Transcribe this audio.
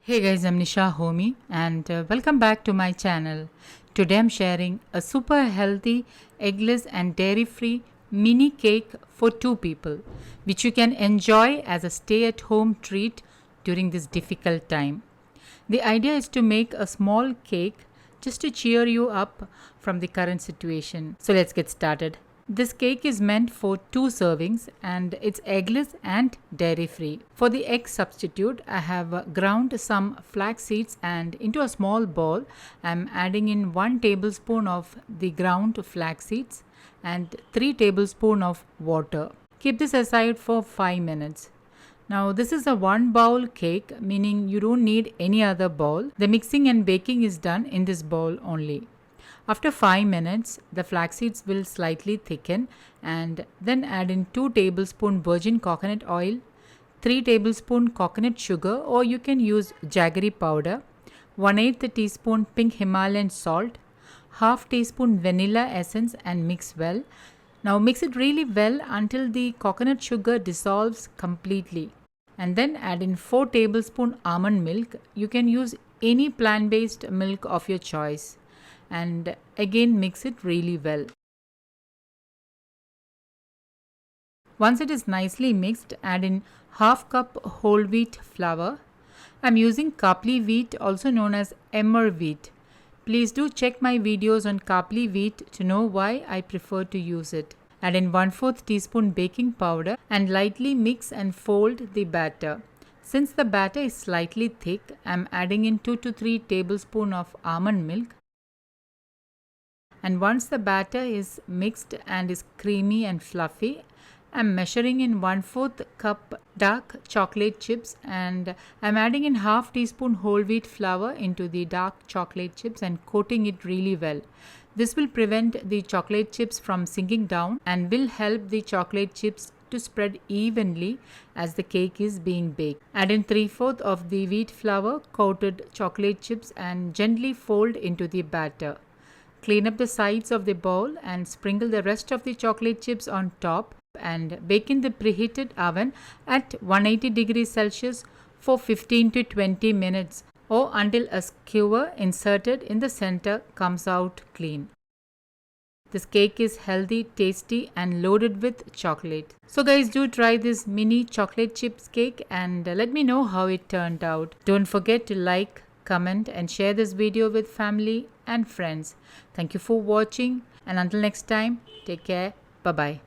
Hey guys, I'm Nisa Homey and welcome back to my channel. Today I'm sharing a super healthy, eggless and dairy-free mini cake for two people, which you can enjoy as a stay-at-home treat during this difficult time. The idea is to make a small cake just to cheer you up from the current situation. So let's get started. This cake is meant for 2 servings and it's eggless and dairy free. For the egg substitute, I have ground some flax seeds and into a small bowl, I'm adding in 1 tablespoon of the ground flax seeds and 3 tablespoons of water. Keep this aside for 5 minutes. Now this is a 1 bowl cake, meaning you don't need any other bowl. The mixing and baking is done in this bowl only. After 5 minutes, the flax seeds will slightly thicken and then add in 2 tablespoons virgin coconut oil, 3 tablespoons coconut sugar or you can use jaggery powder, 1/8 teaspoon pink Himalayan salt, half teaspoon vanilla essence and mix well. Now mix it really well until the coconut sugar dissolves completely. And then add in 4 tablespoons almond milk. You can use any plant-based milk of your choice. And again mix it really well. Once it is nicely mixed, add in half cup whole wheat flour. I'm using kapli wheat, also known as emmer wheat. Please do check my videos on kapli wheat to know why I prefer to use it. Add in 1/4 teaspoon baking powder and lightly mix and fold the batter. Since the batter is slightly thick, I'm adding in 2 to 3 tablespoons of almond milk. And once the batter is mixed and is creamy and fluffy, I'm measuring in 1/4 cup dark chocolate chips and I'm adding in half teaspoon whole wheat flour into the dark chocolate chips and coating it really well. This will prevent the chocolate chips from sinking down and will help the chocolate chips to spread evenly as the cake is being baked. Add in 3/4 of the wheat flour coated chocolate chips and gently fold into the batter. Clean up the sides of the bowl and sprinkle the rest of the chocolate chips on top and bake in the preheated oven at 180 degrees Celsius for 15 to 20 minutes or until a skewer inserted in the center comes out clean. This cake is healthy, tasty and loaded with chocolate. So guys, do try this mini chocolate chips cake and let me know how it turned out. Don't forget to like, comment and share this video with family and friends. Thank you for watching and until next time, take care. Bye-bye.